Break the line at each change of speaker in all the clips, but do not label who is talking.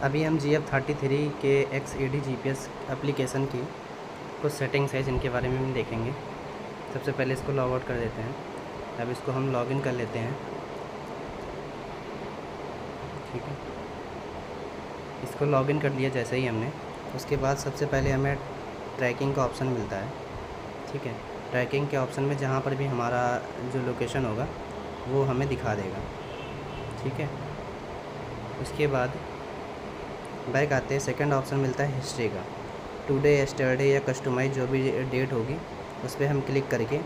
अभी हम GF33 के XAD GPS एप्लीकेशन की कुछ सेटिंग्स है जिनके बारे में हम देखेंगे। सबसे पहले इसको लॉग आउट कर देते हैं। अब इसको हम लॉगिन कर लेते हैं। ठीक है, इसको लॉगिन कर लिया जैसे ही हमने, उसके बाद सबसे पहले हमें ट्रैकिंग का ऑप्शन मिलता है। ठीक है, ट्रैकिंग के ऑप्शन में जहाँ पर भी हमारा जो लोकेशन होगा वो हमें दिखा देगा। ठीक है, उसके बाद बैक आते हैं, सेकंड ऑप्शन मिलता है हिस्ट्री का। टुडे, यस्टरडे या कस्टमाइज जो भी डेट होगी उस पर हम क्लिक करके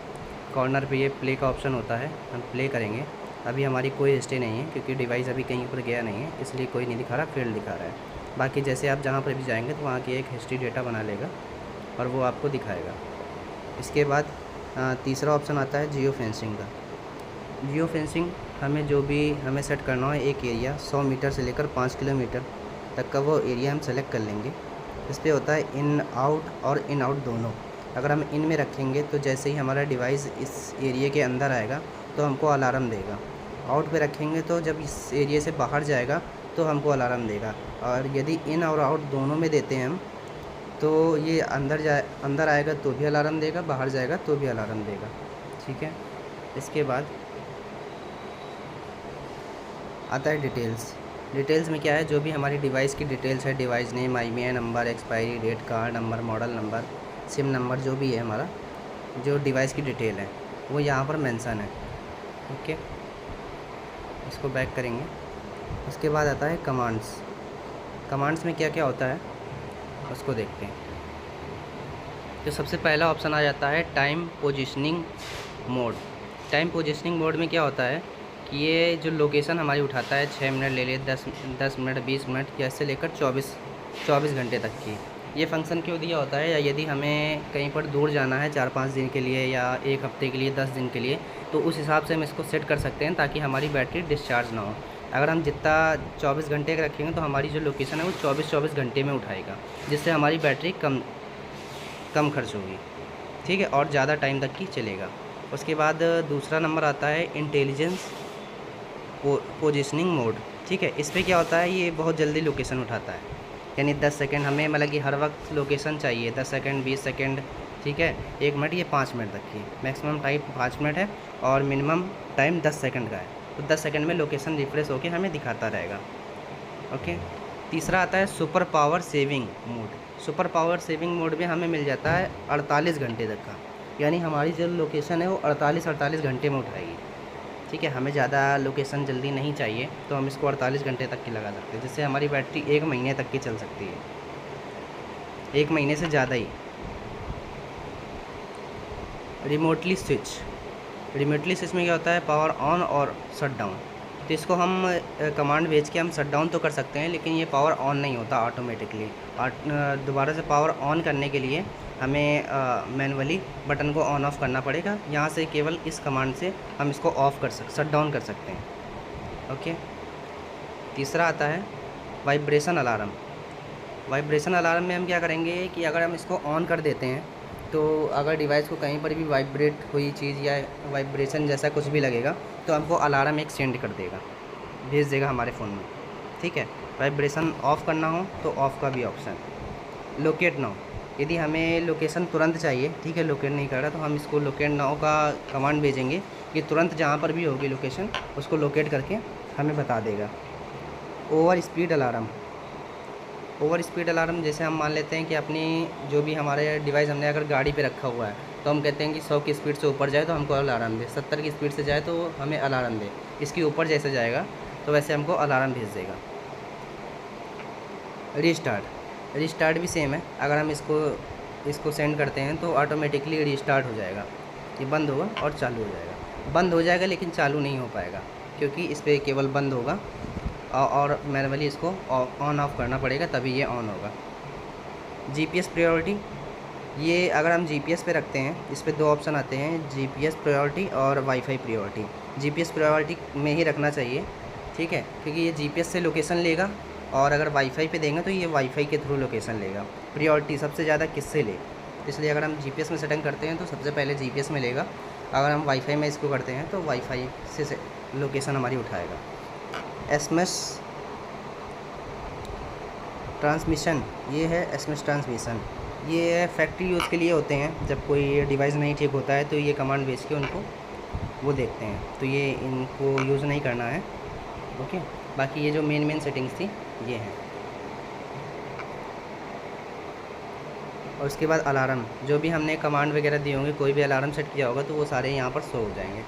कॉर्नर पे ये प्ले का ऑप्शन होता है, हम प्ले करेंगे। अभी हमारी कोई हिस्ट्री नहीं है क्योंकि डिवाइस अभी कहीं पर गया नहीं है, इसलिए कोई नहीं दिखा रहा, फील्ड दिखा रहा है। बाकी जैसे आप जहाँ पर भी जाएंगे तो वहाँ की एक हिस्ट्री डेटा बना लेगा और वो आपको दिखाएगा। इसके बाद तीसरा ऑप्शन आता है जियो फेंसिंग का। जियो फेंसिंग हमें जो भी हमें सेट करना हो, एक एरिया 100 मीटर से लेकर 5 किलोमीटर तक का वो एरिया हम सेलेक्ट कर लेंगे। इस पर होता है इन आउट और इन आउट दोनों। अगर हम इन में रखेंगे तो जैसे ही हमारा डिवाइस इस एरिया के अंदर आएगा तो हमको अलार्म देगा। आउट पे रखेंगे तो जब इस एरिया से बाहर जाएगा तो हमको अलार्म देगा। और यदि इन और आउट दोनों में देते हैं हम तो ये अंदर आएगा तो भी अलार्म देगा, बाहर जाएगा तो भी अलार्म देगा। ठीक है, इसके बाद आता है डिटेल्स। डिटेल्स में क्या है, जो भी हमारी डिवाइस की डिटेल्स है, device name, IMEI number, expiry date, card number, model number, sim number, जो भी है हमारा जो डिवाइस की डिटेल है वो यहाँ पर मेंशन है। ओके, इसको बैक करेंगे। उसके बाद आता है कमांड्स। कमांड्स में क्या क्या होता है उसको देखते हैं। तो सबसे पहला ऑप्शन आ जाता है time positioning mode. Time positioning mode में क्या होता है कि ये जो लोकेशन हमारी उठाता है, 6 मिनट ले ले, 10 मिनट, 20 मिनट, या से लेकर 24 घंटे तक की। ये फंक्शन क्यों दिया होता है, या यदि हमें कहीं पर दूर जाना है 4-5 दिन के लिए या 1 हफ्ते के लिए, 10 दिन के लिए, तो उस हिसाब से हम इसको सेट कर सकते हैं ताकि हमारी बैटरी डिस्चार्ज ना हो। अगर हम जितना 24 घंटे का रखेंगे तो हमारी जो लोकेशन है वो 24 घंटे में उठाएगा, जिससे हमारी बैटरी कम खर्च होगी। ठीक है, और ज़्यादा टाइम तक की चलेगा। उसके बाद दूसरा नंबर आता है इंटेलिजेंस पोजिशनिंग मोड। ठीक है, इस पर क्या होता है, ये बहुत जल्दी लोकेशन उठाता है। यानी 10 सेकंड हमें, मतलब कि हर वक्त लोकेशन चाहिए, 10 सेकंड, 20 सेकंड, ठीक है, 1 मिनट, ये 5 मिनट तक की। मैक्सिमम टाइम 5 मिनट है और मिनिमम टाइम 10 सेकंड का है। तो 10 सेकंड में लोकेशन रिफ्रेश होकर हमें दिखाता रहेगा। ओके, तीसरा आता है super power saving mode. Super power saving mode में हमें मिल जाता है 48 घंटे तक का, यानी हमारी जो लोकेशन है वो 48 घंटे में उठाएगी। ठीक है, हमें ज़्यादा लोकेशन जल्दी नहीं चाहिए तो हम इसको 48 घंटे तक की लगा सकते हैं, जिससे हमारी बैटरी 1 महीने तक की चल सकती है, 1 महीने से ज़्यादा ही। रिमोटली स्विच में क्या होता है, पावर ऑन और शट डाउन। तो इसको हम कमांड भेज के हम शट डाउन तो कर सकते हैं, लेकिन ये पावर ऑन नहीं होता ऑटोमेटिकली। दोबारा से पावर ऑन करने के लिए हमें मैनुअली बटन को ऑन ऑफ करना पड़ेगा। यहाँ से केवल इस कमांड से हम इसको शट डाउन कर सकते हैं। ओके, तीसरा आता है वाइब्रेशन अलार्म। वाइब्रेशन अलार्म में हम क्या करेंगे कि अगर हम इसको ऑन कर देते हैं तो अगर डिवाइस को कहीं पर भी वाइब्रेट हुई चीज़ या वाइब्रेशन जैसा कुछ भी लगेगा तो हमको अलार्म एक सेंड कर देगा, भेज देगा हमारे फ़ोन में। ठीक है, वाइब्रेशन ऑफ़ करना हो तो ऑफ़ का भी ऑप्शन। लोकेट नाउ, यदि हमें लोकेशन तुरंत चाहिए, ठीक है, लोकेट नहीं कर रहा, तो हम इसको लोकेट नाउ का कमांड भेजेंगे कि तुरंत जहाँ पर भी होगी लोकेशन उसको लोकेट करके हमें बता देगा। ओवर स्पीड अलार्म जैसे हम मान लेते हैं कि अपनी जो भी हमारे डिवाइस हमने अगर गाड़ी पे रखा हुआ है तो हम कहते हैं कि 100 की स्पीड से ऊपर जाए तो हमको अलार्म दे, 70 की स्पीड से जाए तो हमें अलार्म दे, इसके ऊपर जैसे जाएगा तो वैसे हमको अलार्म भेज देगा। रीस्टार्ट भी सेम है, अगर हम इसको सेंड करते हैं तो ऑटोमेटिकली रीस्टार्ट हो जाएगा, ये बंद होगा और चालू हो जाएगा। बंद हो जाएगा लेकिन चालू नहीं हो पाएगा क्योंकि इस पर केवल बंद होगा और मैनुअली इसको ऑन ऑफ करना पड़ेगा तभी ये ऑन होगा। GPS प्रायोरिटी, ये अगर हम GPS पे रखते हैं, इस पे 2 ऑप्शन आते हैं, GPS प्रायोरिटी और वाईफाई प्रायोरिटी। GPS प्रायोरिटी में ही रखना चाहिए, ठीक है, क्योंकि ये GPS से लोकेशन लेगा और अगर वाईफाई पे देंगे तो ये वाईफाई के थ्रू लोकेशन लेगा। प्रायोरिटी सबसे ज़्यादा किससे ले, इसलिए अगर हम GPS में सेटिंग करते हैं तो सबसे पहले GPS में लेगा, अगर हम वाईफाई में इसको करते हैं तो वाईफाई से लोकेशन हमारी उठाएगा। ट्रांसमिशन, ये है एसएमएस ट्रांसमिशन, ये फैक्ट्री यूज़ के लिए होते हैं। जब कोई डिवाइस नहीं ठीक होता है तो ये कमांड भेज के उनको वो देखते हैं, तो ये इनको यूज़ नहीं करना है। ओके, बाकी ये जो मेन सेटिंग्स थी ये हैं। और उसके बाद अलार्म, जो भी हमने कमांड वगैरह दी होंगी, कोई भी अलार्म सेट किया होगा तो वो सारे यहाँ पर शो हो जाएंगे।